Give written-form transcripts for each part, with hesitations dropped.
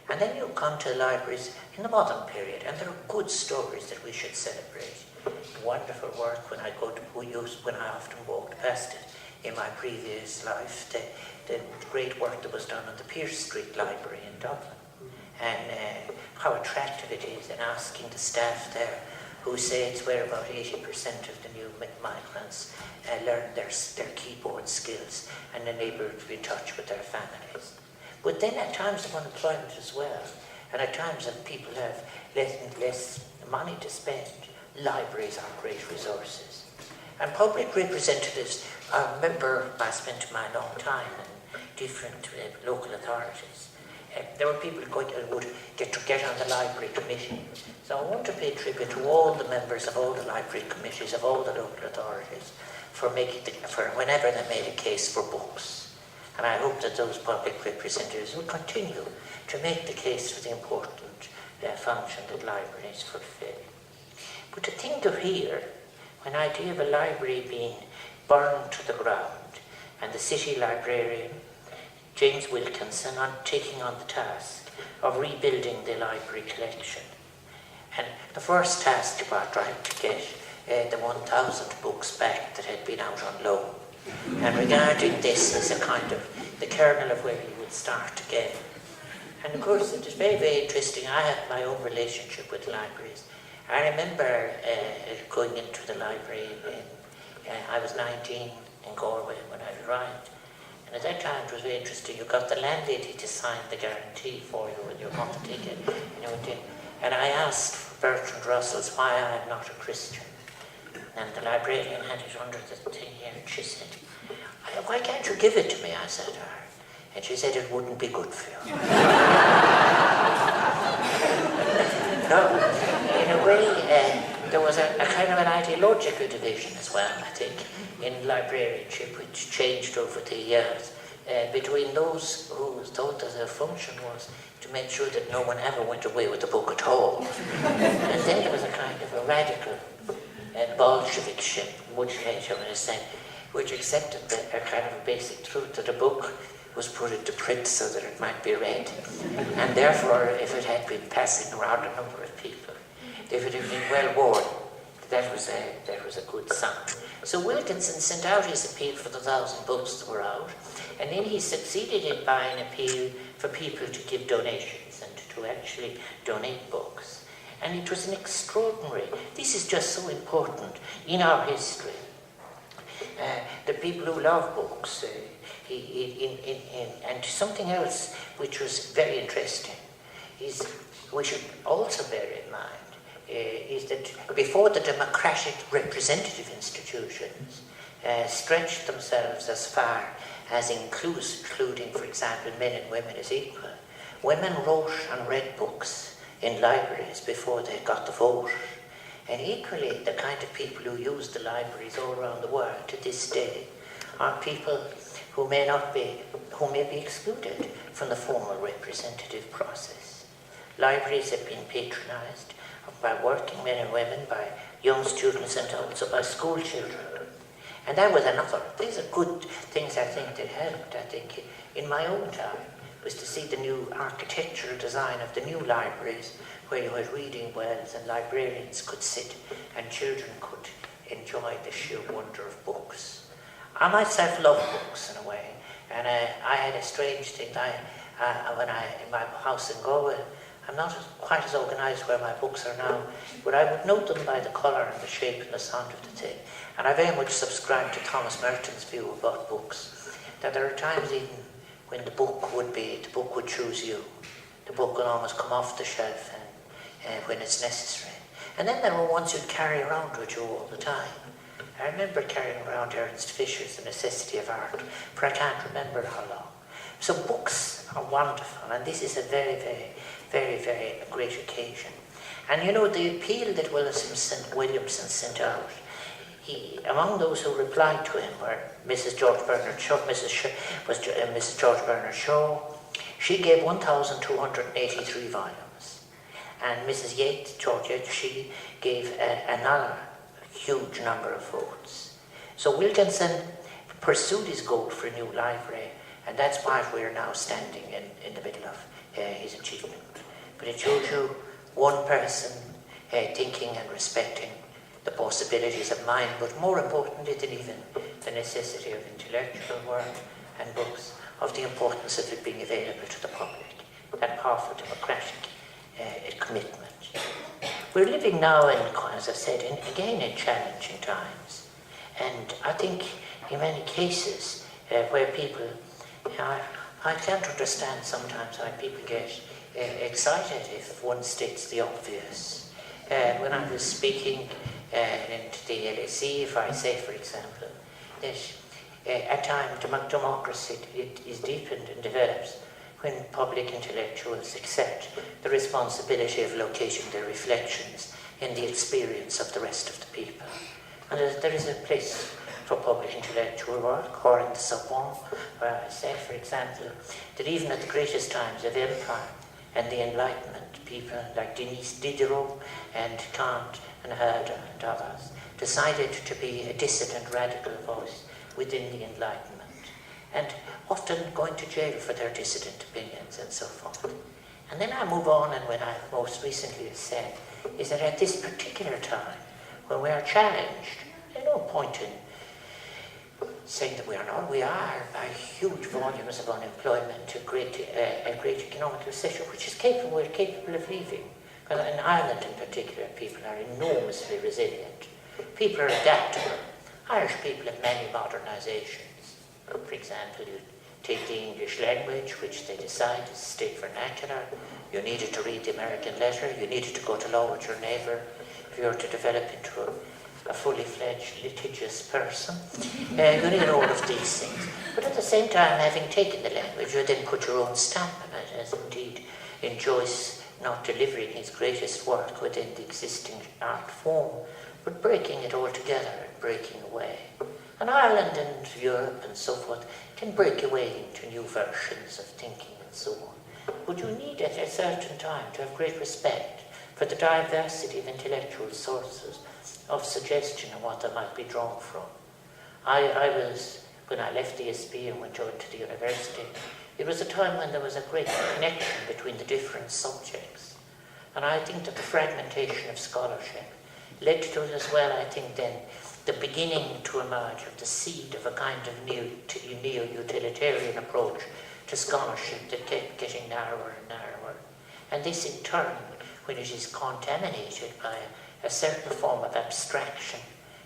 And then you come to libraries in the modern period, and there are good stories that we should celebrate. Wonderful work when I often walked past it in my previous life, the great work that was done on the Pearse Street Library in Dublin, and how attractive it is in asking the staff there, who say it's where about 80% of the new migrants learn their keyboard skills and enable them to be in touch with their families. But then at times of unemployment as well, and at times that people have less money to spend, libraries are great resources. And public representatives, I remember I spent my long time in different local authorities. There were people who would get on the library committee. So I want to pay tribute to all the members of all the library committees of all the local authorities for whenever they made a case for books. And I hope that those public representatives will continue to make the case for the important function that libraries fulfill. But to think of here, when I idea of a library being burned to the ground, and the city librarian, James Wilkinson, taking on the task of rebuilding the library collection. And the first task was trying to get the 1,000 books back that had been out on loan. And regarding this as a kind of the kernel of where you would start again. And of course, it is very, very interesting. I have my own relationship with libraries. I remember going into the library I was 19 in Galway when I arrived. And at that time it was very interesting. You got the landlady to sign the guarantee for you with your month ticket. And I asked Bertrand Russell's why I am not a Christian. And the librarian had it under the thing here, and she said, "Why can't you give it to me?" I said to her. And she said, "It wouldn't be good for you." No, in a way, there was a kind of an ideological division as well, I think, in librarianship, which changed over the years, between those who thought that their function was to make sure that no one ever went away with the book at all. And then there was a kind of a radical Bolshevik-ship, which accepted a kind of a basic truth that a book was put into print so that it might be read. And therefore, if it had been passing around a number of people, they would have been well worn. That was a good sign. So Wilkinson sent out his appeal for the 1,000 books that were out, and then he succeeded in by an appeal for people to give donations and to actually donate books. And it was an extraordinary, this is just so important in our history. The people who love books, and something else which was very interesting is, we should also bear in mind, is that before the democratic representative institutions stretched themselves as far as including, for example, men and women as equal, women wrote and read books in libraries before they got the vote. And equally, the kind of people who use the libraries all around the world to this day are people who may be excluded from the formal representative process. Libraries have been patronized by working men and women, by young students, and also by school children. And that was another. These are good things, I think, that helped, I think, in my own time, was to see the new architectural design of the new libraries, where you had reading wells and librarians could sit and children could enjoy the sheer wonder of books. I myself love books in a way, and I had a strange thing. In my house in Galway, I'm not quite as organised where my books are now, but I would note them by the colour and the shape and the sound of the thing. And I very much subscribe to Thomas Merton's view about books, that there are times even when the book would choose you. The book will almost come off the shelf when it's necessary. And then there were ones you'd carry around with you all the time. I remember carrying around Ernest Fisher's The Necessity of Art, for I can't remember how long. So books are wonderful, and this is a very, very, very, very great occasion. And you know, the appeal that Williamson sent out, among those who replied to him were Mrs. George Bernard Shaw, Mrs. George Bernard Shaw. She gave 1,283 volumes. And Mrs. Yates, George Yates, she gave another huge number of votes. So Wilkinson pursued his goal for a new library, And that's why we're now standing in the middle of his achievement. But it shows you one person thinking and respecting the possibilities of mind, but more importantly than even the necessity of intellectual work and books, of the importance of it being available to the public, that powerful democratic commitment. We're living now in, as I said, again in challenging times. And I think in many cases where people, I can't understand sometimes why people get excited if one states the obvious. When I was speaking into the LSE, if I say, for example, that at times democracy is deepened and develops when public intellectuals accept the responsibility of locating their reflections in the experience of the rest of the people. And there is a place for public intellectual work, or in the Sorbonne, where I said, for example, that even at the greatest times of empire and the Enlightenment, people like Denis Diderot and Kant and Herder and others decided to be a dissident radical voice within the Enlightenment, and often going to jail for their dissident opinions and so forth. And then I move on, and what I most recently have said is that at this particular time, when we are challenged, there's no point in saying that we are not. We are by huge volumes of unemployment, a great economic recession, which is we're capable of leaving. In Ireland in particular, people are enormously resilient. People are adaptable. Irish people have many modernizations. For example, you take the English language, which they decide is state vernacular. You needed to read the American letter. You needed to go to law with your neighbour. If you were to develop into a fully fledged litigious person, you need all of these things. But at the same time, having taken the language, you then put your own stamp on it, as indeed in Joyce not delivering his greatest work within the existing art form, but breaking it all together and breaking away. And Ireland and Europe and so forth can break away into new versions of thinking and so on. But you need at a certain time to have great respect for the diversity of intellectual sources of suggestion and what they might be drawn from. I was, when I left the SB and went on to the university, it was a time when there was a great connection between the different subjects. And I think that the fragmentation of scholarship led to it as well, I think then, the beginning to emerge of the seed of a kind of neo-utilitarian approach to scholarship that kept getting narrower and narrower. And this in turn, when it is contaminated by a certain form of abstraction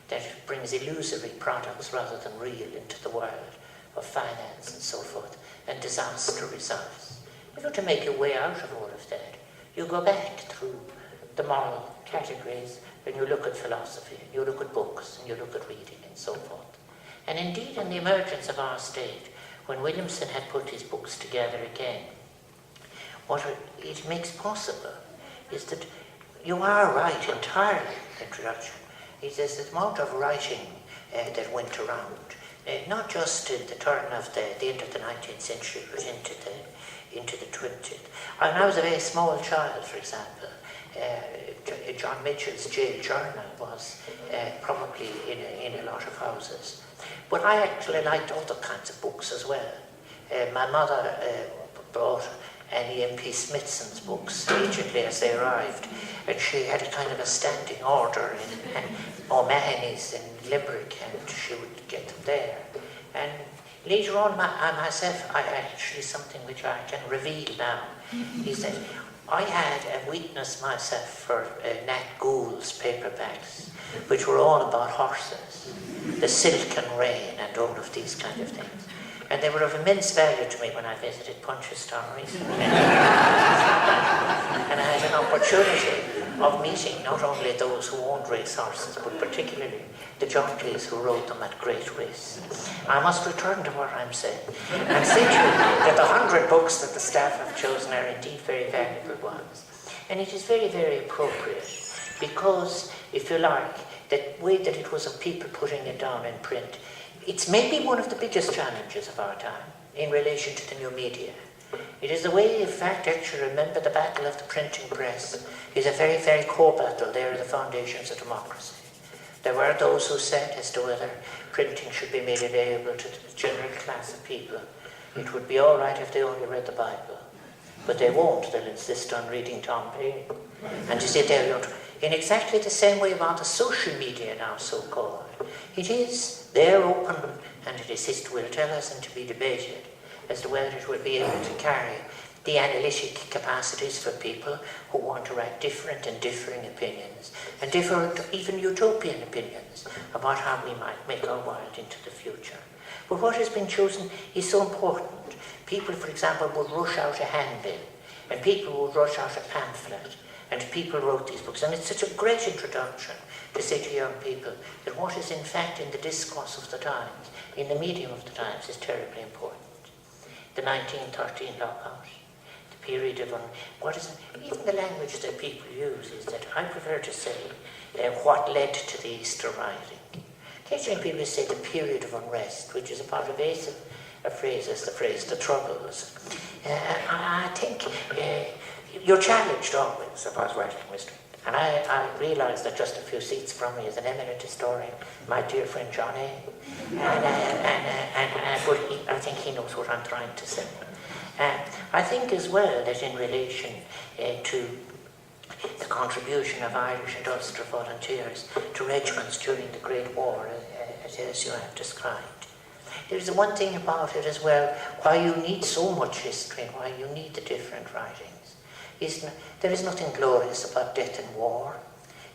that brings illusory products rather than real into the world of finance and so forth, and disaster results. If you're to make your way out of all of that, you go back through the moral categories, and you look at philosophy, and you look at books, and you look at reading, and so forth. And indeed, in the emergence of our state, when Williamson had put his books together again, what it makes possible is that you are right entirely, introduction. It is the amount of writing that went around, not just in the turn of the end of the 19th century, but into the 20th. When I was a very small child, for example, John Mitchell's Jail Journal was probably in a lot of houses. But I actually liked other kinds of books as well. My mother brought Annie M.P. Smithson's books immediately as they arrived, and she had a kind of a standing order in O'Mahony's in Limerick, and she would get them there. And later on, I myself, actually something which I can reveal now, is that I had a weakness myself for Nat Gould's paperbacks, which were all about horses, the Silken Rain and all of these kind of things. And they were of immense value to me when I visited Punchestown recently. And I had an opportunity of meeting not only those who owned racehorses, but particularly the jockeys who rode them at great risk. I must return to what I'm saying and say to you that the 100 books that the staff have chosen are indeed very valuable ones. And it is very, very appropriate because, if you like, that way that it was of people putting it down in print, it's maybe one of the biggest challenges of our time in relation to the new media. It is the way, in fact, actually remember the battle of the printing press is a very, very core battle. They are the foundations of democracy. There were those who said as to whether printing should be made available to the general class of people, It would be all right if they only read the Bible, but they won't. They'll insist on reading Tom Paine. And you see, they're in exactly the same way about the social media now, so-called. It is, they're open, and it is history will tell us and to be debated as to whether it will be able to carry the analytic capacities for people who want to write different and differing opinions, and different, even utopian opinions, about how we might make our world into the future. But what has been chosen is so important. People, for example, would rush out a handbill, and people would rush out a pamphlet, and people wrote these books. And it's such a great introduction to say to young people that what is in fact in the discourse of the times, in the medium of the times, is terribly important. The 1913 lockout, the period of, even the language that people use is that I prefer to say what led to the Easter Rising. Occasionally people say the period of unrest, which is about evasive a phrase as the phrase the Troubles. I think you're challenged always about writing history. And I realise that just a few seats from me is an eminent historian, my dear friend John A. But I think he knows what I'm trying to say. I think as well that in relation to the contribution of Irish and Ulster volunteers to regiments during the Great War, as you have described, there's one thing about it as well, why you need so much history and why you need the different writings. There is nothing glorious about death and war.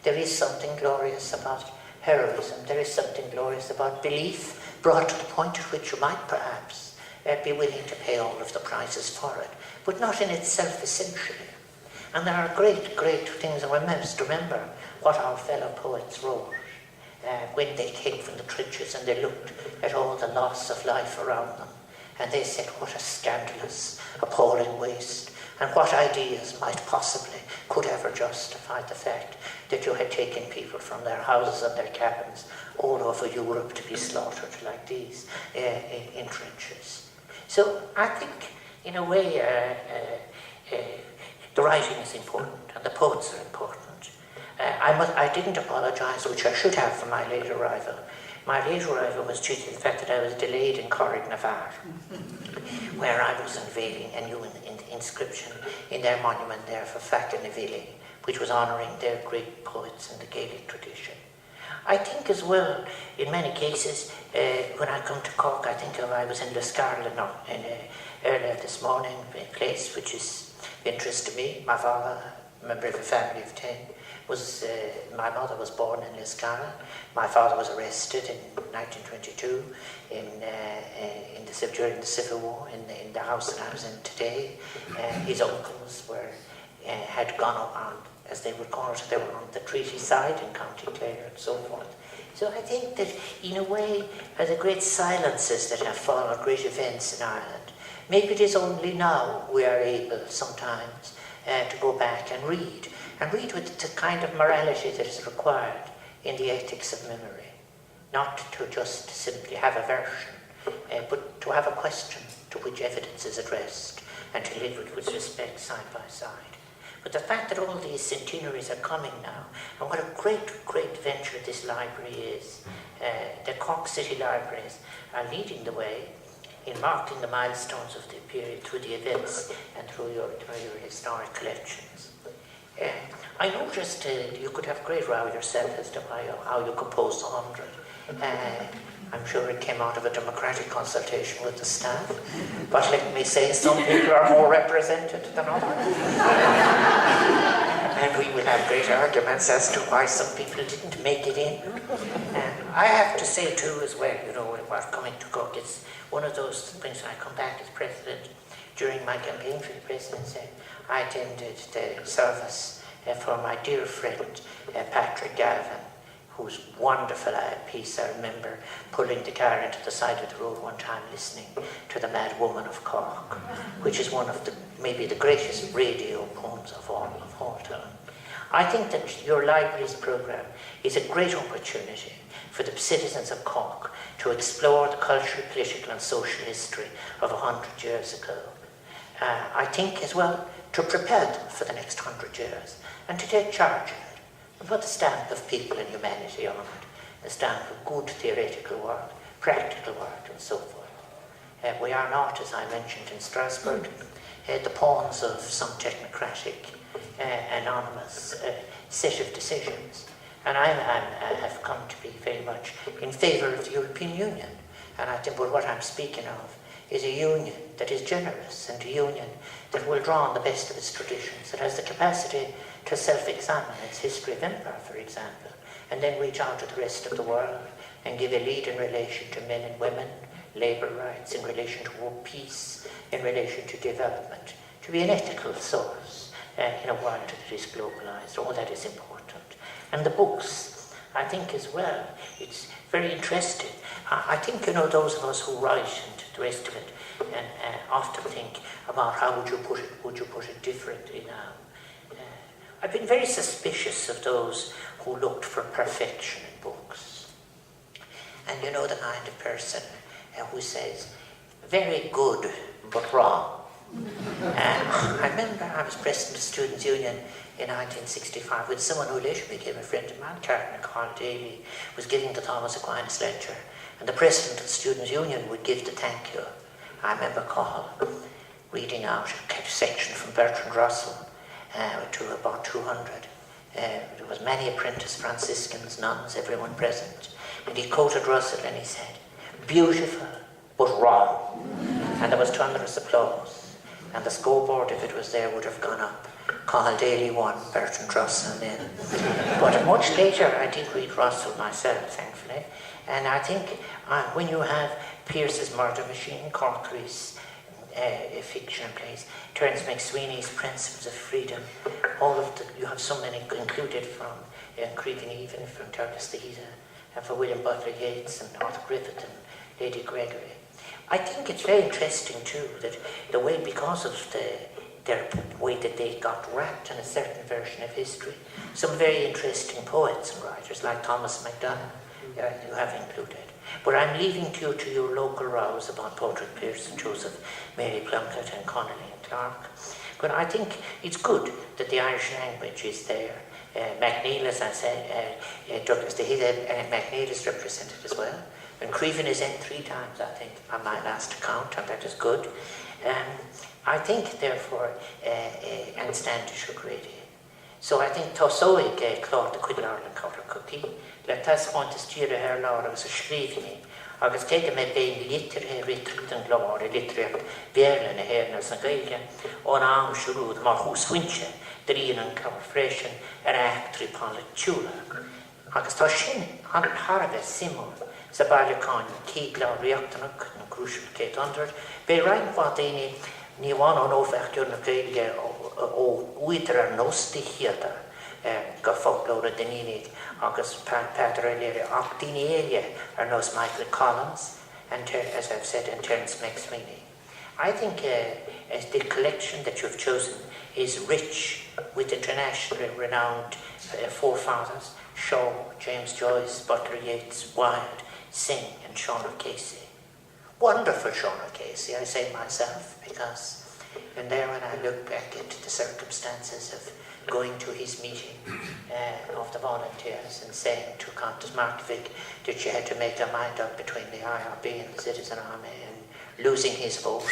There is something glorious about heroism. There is something glorious about belief brought to the point at which you might perhaps be willing to pay all of the prices for it, but not in itself essentially. And there are great, great things, and we must remember what our fellow poets wrote when they came from the trenches and they looked at all the loss of life around them, and they said, what a scandalous, appalling waste, and what ideas might possibly, could ever justify the fact that you had taken people from their houses and their cabins all over Europe to be slaughtered like these in trenches. So I think, in a way, the writing is important and the poets are important. I didn't apologise, which I should have, for my late arrival. My late arrival was due to the fact that I was delayed in Cork, Navarre, where I was unveiling a new inscription in their monument there for Facanavili, which was honouring their great poets in the Gaelic tradition. I think as well, in many cases, when I come to Cork, I think of I was in Liscarroll earlier this morning, a place which is of interest to me. My father, a member of a family of 10, my mother was born in Liscarroll. My father was arrested in 1922 during the Civil War in the house that I was in today. His uncles had gone up on, as they would call it, they were on the treaty side in County Clare and so forth. So I think that in a way, the great silences that have followed great events in Ireland, maybe it is only now we are able sometimes to go back and read with the kind of morality that is required in the ethics of memory. Not to just simply have a version, but to have a question to which evidence is addressed and to live with respect side by side. But the fact that all these centenaries are coming now, and what a great, great venture this library is, the Cork City Libraries are leading the way in marking the milestones of the period through the events and through your historic collections. I noticed you could have a great row yourself as to how you composed the 100. I'm sure it came out of a democratic consultation with the staff, but let me say some people are more represented than others. And we will have great arguments as to why some people didn't make it in. I have to say too as well, about coming to Cork, it's one of those things. I come back as president. During my campaign for the presidency, I attended the service for my dear friend Patrick Galvin, whose wonderful piece I remember pulling the car into the side of the road one time listening to The Mad Woman of Cork, which is one of maybe the greatest radio poems of all time. I think that your library's programme is a great opportunity for the citizens of Cork to explore the cultural, political and social history of 100 years ago. I think as well to prepare them for the next 100 years and to take charge of it and put the stamp of people and humanity on it, the stamp of good theoretical work, practical work and so forth. We are not, as I mentioned in Strasbourg, the pawns of some technocratic, anonymous set of decisions. And I have come to be very much in favour of the European Union. And I think what I'm speaking of is a union that is generous and a union that will draw on the best of its traditions, that has the capacity to self-examine its history of empire, for example, and then reach out to the rest of the world and give a lead in relation to men and women, labour rights, in relation to world peace, in relation to development, to be an ethical source in a world that is globalised. All that is important. And the books, I think as well, it's very interesting. I think, those of us who write and the rest of it, and often think about how would you put it differently now. I've been very suspicious of those who looked for perfection in books. And the kind of person who says, very good, but wrong. I remember I was president of the Students' Union in 1965 with someone who later became a friend of mine, Carl Daly, was giving the Thomas Aquinas lecture, and the president of the Students' Union would give the thank you. I remember Carl reading out a section from Bertrand Russell to about 200. There was many apprentice Franciscans, nuns, everyone present, and he quoted Russell and he said, beautiful but wrong. And there was thunderous applause. And the scoreboard, if it was there, would have gone up. Carl Daly won, Bertrand Russell then. But much later, I did read Russell myself, thankfully. And I think when you have Pearce's Murder Machine, Corkery's fiction plays, Terence McSweeney's Principles of Freedom, you have so many included from Creevin Even, from Douglas Theeda, and for William Butler Yeats and Arthur Griffith and Lady Gregory. I think it's very interesting too that the way, because of their way that they got wrapped in a certain version of history, some very interesting poets and writers like Thomas MacDonagh you have included. But I'm leaving you to your local rows about Padraig Pearse and Joseph Mary Plunkett and Connolly and Clark. But I think it's good that the Irish language is there. MacNeil, as I said, Douglas Theeda, MacNeil is represented as well. And Creevin is in 3 times, I think, on my last account, and that is good. I think, therefore, and Standish agree. So I think Tosoig clár de cuid Ireland called a cookie. Le tas want is tíre her law agus a scrífni. Agus take me bein litre ritrit an glór, litre verlen her nas an gailge, on am shurúd mar hús winche, drín an cawr freshen, actri pan le tjúla. Agus tá sin an harve simul, sa bailacán cíglá riachtanach na crucial Kate Under, be rein wat ní bháin an ófechtúr na gailge ó uidir ar nósta hiada go folklóra danínig agus Peter O'Leary ach daine éile ar nós Michael Collins and as I've said in Terence McSweeney. I think the collection that you've chosen is rich with internationally renowned forefathers, Shaw, James Joyce, Butler Yeats, Wilde, Synge and Sean O'Casey. Wonderful Sean O'Casey, I say myself, because when I look back into the circumstances of going to his meeting of the volunteers and saying to Countess Markovic that she had to make her mind up between the IRB and the Citizen Army and losing his vote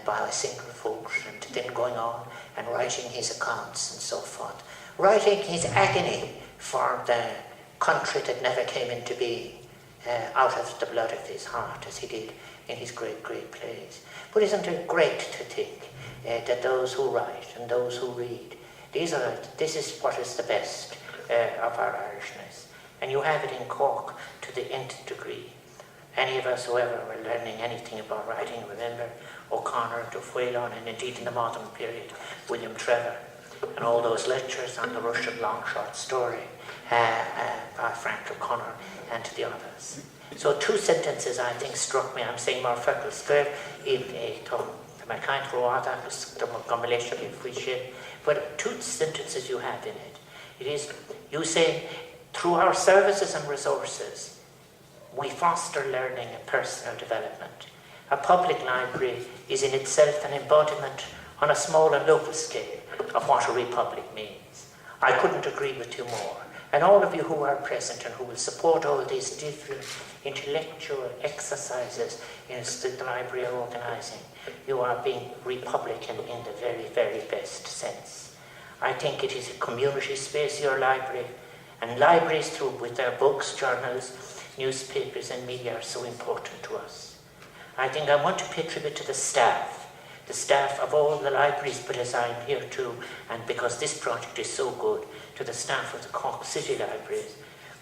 by a single vote, and then going on and writing his accounts and so forth, writing his agony for the country that never came into being out of the blood of his heart, as he did in his great, great plays. But isn't it great to think that those who write and those who read, this is what is the best of our Irishness. And you have it in Cork to the nth degree. Any of us who ever were learning anything about writing, remember O'Connor, Duff-Whalon, and indeed in the modern period, William Trevor, and all those lectures on the Russian long short story by Frank O'Connor and to the others. So 2 sentences I think struck me. I'm saying more freckles there in my kind Roada, but 2 sentences you have in it. It is, you say, through our services and resources, we foster learning and personal development. A public library is in itself an embodiment on a small and local scale of what a republic means. I couldn't agree with you more. And all of you who are present and who will support all these different intellectual exercises that the library are organising, you are being Republican in the very, very best sense. I think it is a community space, your library, and libraries through with their books, journals, newspapers and media are so important to us. I think I want to pay tribute to the staff of all the libraries, but as I'm here too, and because this project is so good, to the staff of the Cork City Libraries,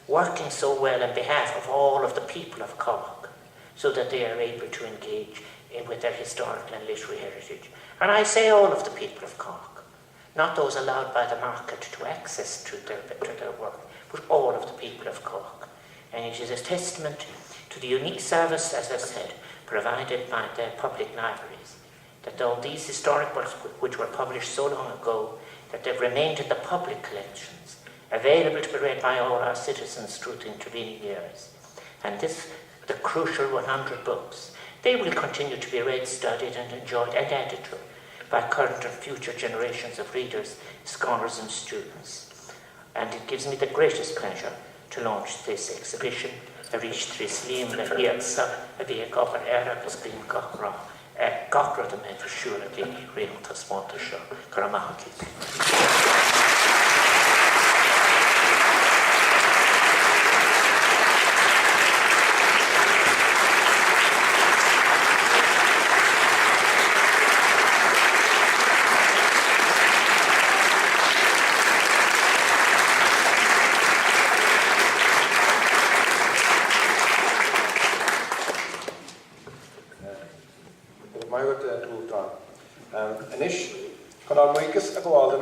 working so well on behalf of all of the people of Cork, so that they are able to engage with their historical and literary heritage. And I say all of the people of Cork, not those allowed by the market to access to their work, but all of the people of Cork. And it is a testament to the unique service, as I said, provided by the public libraries, that all these historic works which were published so long ago, that they've remained in the public collections, available to be read by all our citizens through the intervening years. And the crucial 100 books, they will continue to be read, studied and enjoyed and added to by current and future generations of readers, scholars and students. And it gives me the greatest pleasure to launch this exhibition, Arish Trislim le Hiatsa, a bhí gofar agus bhín gachra, gachra the men for sure a bhí réaltas mánta seo, Karamahaki. Anish, can I make us a go and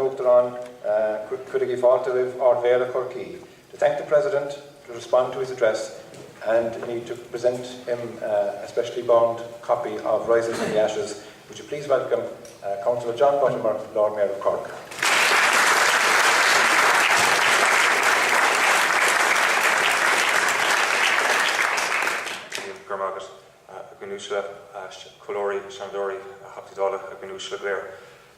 could I give all to Ardvera Corky to thank the President, to respond to his address, and need to present him a specially bound copy of Rises from the Ashes. Would you please welcome Councillor John Buttimer, Lord Mayor of Cork. Gnushla, Colori, Shandori, Haptidola, Gnushla Blair.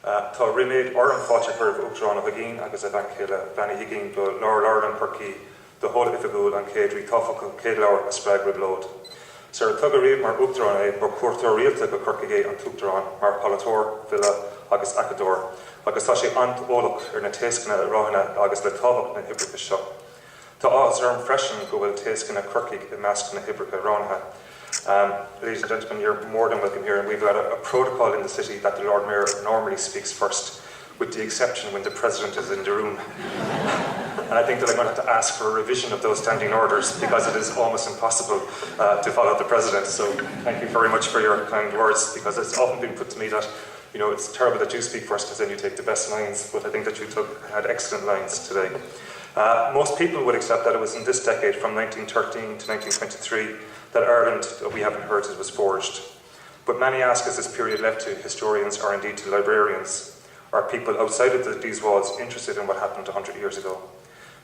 Tá riméid orm fáte chuir Uachtarán Higgins agus a banchéile Fanny Higgins do Lord and Perky, the whole ifagul and Cadri Tofacal Cadlour a Sprague Riblode. Sir Tuggery mar Uachtarán or Curtor Realta go Kirkigate and Tuachtarán mar Palator, Villa agus Acador, agus tá sé ant ólach na Tascana Rohana agus le Tavach na Hibrica seo. Tá áhas orm freisin go bhfuil Tascana Kirkig I measc na Hibrica Rohana. Ladies and gentlemen, you're more than welcome here, and we've got a protocol in the city that the Lord Mayor normally speaks first, with the exception when the President is in the room. And I think that I'm going to have to ask for a revision of those standing orders, because it is almost impossible to follow the President. So thank you very much for your kind words, because it's often been put to me that, you know, it's terrible that you speak first because then you take the best lines, but I think that you had excellent lines today. Most people would accept that it was in this decade, from 1913 to 1923, that Ireland, that we have inherited, was forged. But many ask, is this period left to historians or indeed to librarians? Are people outside of these walls interested in what happened 100 years ago?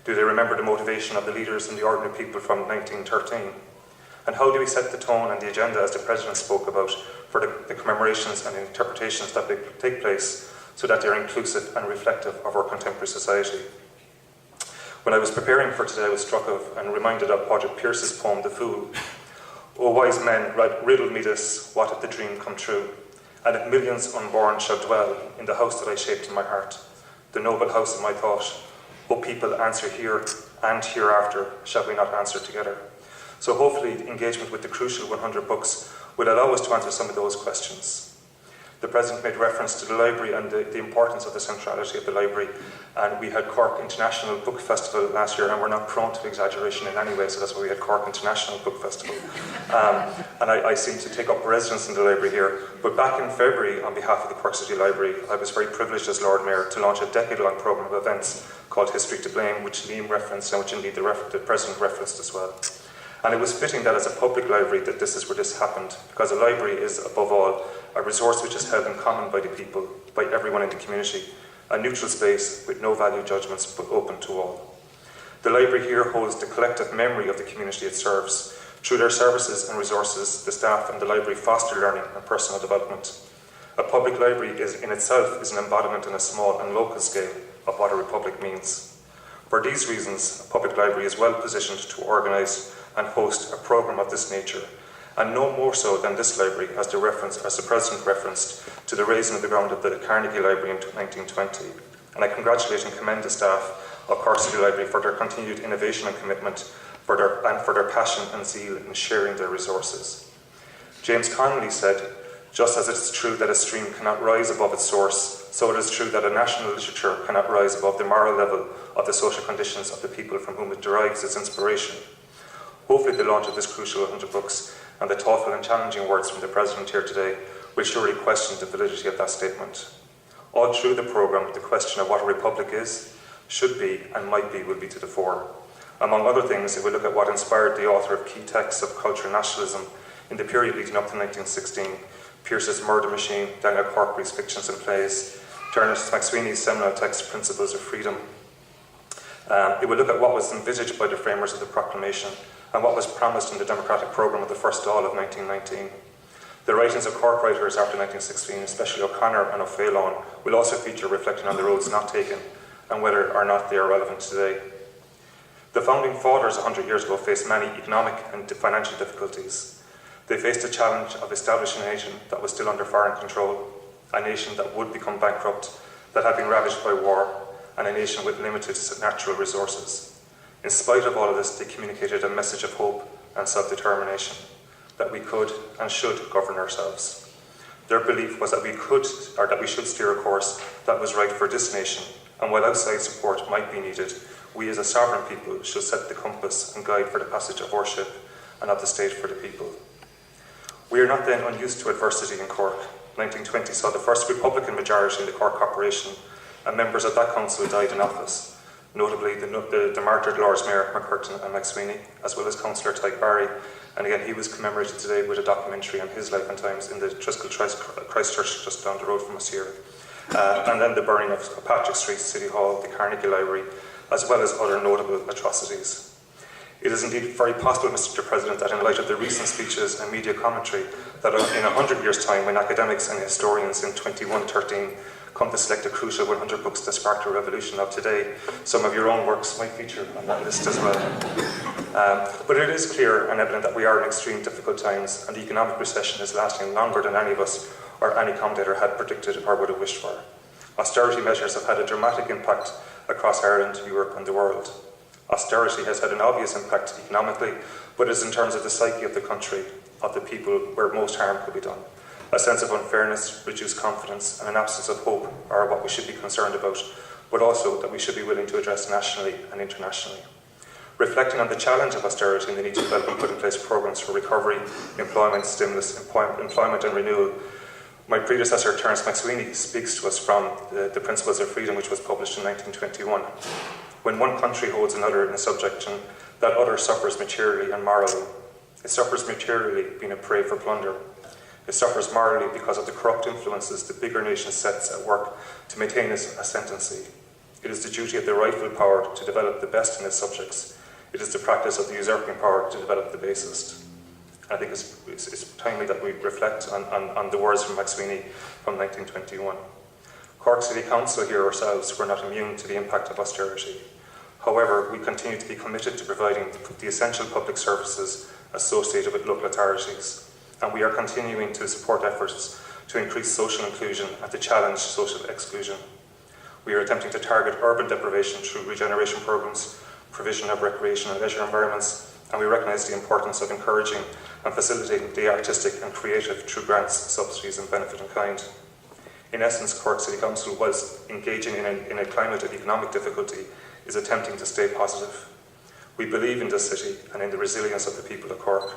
Do they remember the motivation of the leaders and the ordinary people from 1913? And how do we set the tone and the agenda, as the President spoke about, for the commemorations and interpretations that take place, so that they're inclusive and reflective of our contemporary society? When I was preparing for today, I was struck of and reminded of Padraig Pearse's poem, The Fool. O wise men, riddle me this, what if the dream come true? And if millions unborn shall dwell in the house that I shaped in my heart, the noble house of my thought, O people, answer here and hereafter, shall we not answer together? So hopefully engagement with the crucial 100 books will allow us to answer some of those questions. The President made reference to the library and the importance of the centrality of the library, and we had Cork International Book Festival last year, and we're not prone to exaggeration in any way, so that's why we had Cork International Book Festival. And I seem to take up residence in the library here, but back in February, on behalf of the Cork City Library, I was very privileged as Lord Mayor to launch a decade-long programme of events called History to Blame, which Liam referenced and which indeed the President referenced as well. And it was fitting that as a public library that this is where this happened, because a library is, above all, a resource which is held in common by the people, by everyone in the community, a neutral space with no value judgments but open to all. The library here holds the collective memory of the community it serves. Through their services and resources, the staff and the library foster learning and personal development. A public library in itself is an embodiment on a small and local scale of what a republic means. For these reasons, a public library is well positioned to organise and host a programme of this nature, and no more so than this library, as the President referenced, to the raising of the ground of the Carnegie Library in 1920. And I congratulate and commend the staff of Cork City Library for their continued innovation and commitment, for their passion and zeal in sharing their resources. James Connolly said, "Just as it is true that a stream cannot rise above its source, so it is true that a national literature cannot rise above the moral level of the social conditions of the people from whom it derives its inspiration." Hopefully the launch of this crucial 100 books and the thoughtful and challenging words from the President here today will surely question the validity of that statement. All through the programme, the question of what a republic is, should be, and might be will be to the fore. Among other things, it will look at what inspired the author of key texts of cultural nationalism in the period leading up to 1916, Pearse's Murder Machine, Daniel Corkery's Fictions and Plays, Ernest McSweeney's seminal text Principles of Freedom. It will look at what was envisaged by the framers of the proclamation and what was promised in the democratic programme of the First Dáil of 1919. The writings of Cork writers after 1916, especially O'Connor and O'Phelan, will also feature reflecting on the roads not taken and whether or not they are relevant today. The founding fathers 100 years ago faced many economic and financial difficulties. They faced the challenge of establishing a nation that was still under foreign control, a nation that would become bankrupt, that had been ravaged by war, and a nation with limited natural resources. In spite of all of this, they communicated a message of hope and self-determination, that we could and should govern ourselves. Their belief was that we could, or that we should steer a course that was right for this nation, and while outside support might be needed, we as a sovereign people should set the compass and guide for the passage of worship and of the state for the people. We are not then unused to adversity in Cork. 1920 saw the first Republican majority in the Cork Corporation, and members of that council died in office, notably the martyred Lords Mayor McCurtain and McSweeney, as well as Councillor Tyke Barry, and again he was commemorated today with a documentary on his life and times in the Triskel Christchurch just down the road from us here. And then the burning of Patrick Street, City Hall, the Carnegie Library, as well as other notable atrocities. It is indeed very possible, Mr. President, that in light of the recent speeches and media commentary, that in 100 years' time, when academics and historians in 2113 come to select the crucial 100 books that sparked the revolution of today, some of your own works might feature on that list as well. But it is clear and evident that we are in extreme difficult times, and the economic recession is lasting longer than any of us or any commentator had predicted or would have wished for. Austerity measures have had a dramatic impact across Ireland, Europe and the world. Austerity has had an obvious impact economically, but is in terms of the psyche of the country, of the people, where most harm could be done. A sense of unfairness, reduced confidence and an absence of hope are what we should be concerned about, but also that we should be willing to address nationally and internationally. Reflecting on the challenge of austerity and the need to develop and put in place programmes for recovery, employment, stimulus, employment and renewal, my predecessor, Terence McSweeney, speaks to us from the Principles of Freedom, which was published in 1921. When one country holds another in subjection, that other suffers materially and morally. It suffers materially, being a prey for plunder. It suffers morally because of the corrupt influences the bigger nation sets at work to maintain its ascendancy. It is the duty of the rightful power to develop the best in its subjects. It is the practice of the usurping power to develop the basest. I think it's timely that we reflect on the words from McSweeney from 1921. Cork City Council here ourselves were not immune to the impact of austerity. However, we continue to be committed to providing the essential public services associated with local authorities, and we are continuing to support efforts to increase social inclusion and to challenge social exclusion. We are attempting to target urban deprivation through regeneration programmes, provision of recreation and leisure environments, and we recognise the importance of encouraging and facilitating the artistic and creative through grants, subsidies and benefit in kind. In essence, Cork City Council, whilst engaging in a climate of economic difficulty, is attempting to stay positive. We believe in this city and in the resilience of the people of Cork.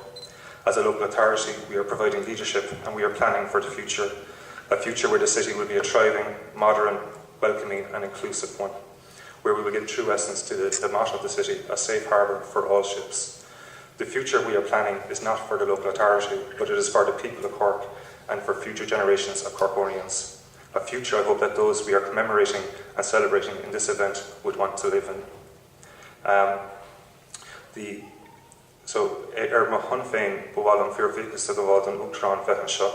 As a local authority, we are providing leadership and we are planning for the future, a future where the city will be a thriving, modern, welcoming and inclusive one, where we will give true essence to the motto of the city, a safe harbour for all ships. The future we are planning is not for the local authority, but it is for the people of Cork and for future generations of Corkonians. A future I hope that those we are commemorating and celebrating in this event would want to live in. So, mo hun féin bhil an fear vicus a goháil an Uachtarán bheith seo,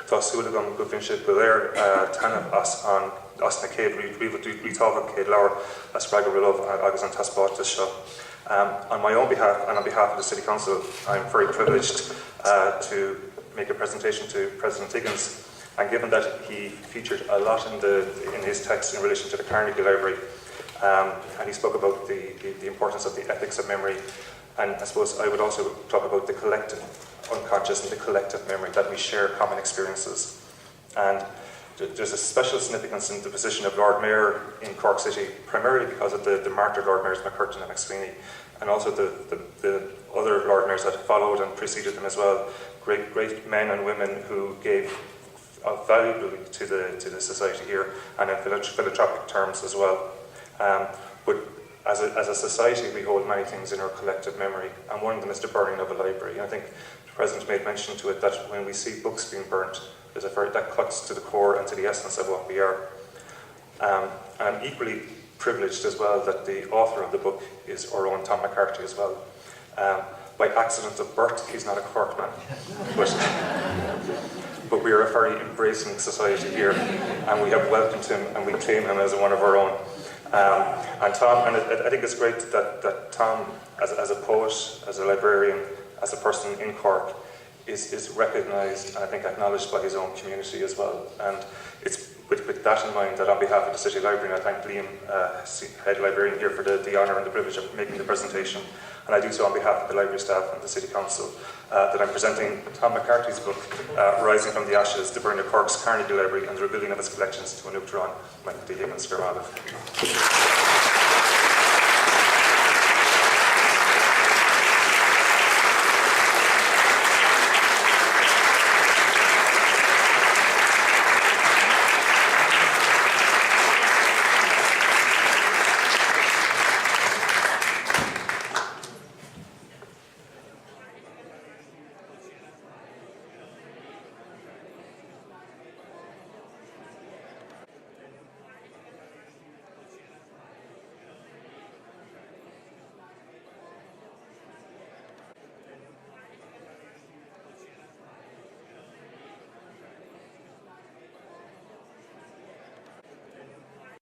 Tá súlagam go bhíonn siad go léir tanmh as na céad ríthabhach céad leabhar a spreagadh rilamh agus an taspátas seo. On my own behalf and on behalf of the City Council, I'm very privileged to make a presentation to President Higgins. And given that he featured a lot in his text in relation to the Carnegie Library, and he spoke about the importance of the ethics of memory, and I suppose I would also talk about the collective unconscious and the collective memory, that we share common experiences. And there's a special significance in the position of Lord Mayor in Cork City, primarily because of the martyred Lord Mayors McCurtain and McSweeney, and also the other Lord Mayors that followed and preceded them as well. Great men and women who gave valuably to the society here, and in philanthropic terms as well. But as a society, we hold many things in our collective memory, and one of them is the burning of a library. And I think the President made mention to it that when we see books being burnt, that cuts to the core and to the essence of what we are. And I'm equally privileged as well that the author of the book is our own Tom McCarthy as well. By accident of birth, he's not a Cork man, but we are a very embracing society here, and we have welcomed him and we claim him as one of our own. And Tom, and I think it's great that Tom, as a poet, as a librarian, as a person in Cork, is recognised and I think acknowledged by his own community as well. And it's with that in mind that on behalf of the City Library, and I thank Liam, head librarian here, for the honour and the privilege of making the presentation. And I do so on behalf of the library staff and the City Council, that I'm presenting Tom McCarthy's book, Rising from the Ashes, the burning of Cork's Carnegie Library and the rebuilding of its collections to a new Tyrone, Michael D. Higgins, Scarmalov.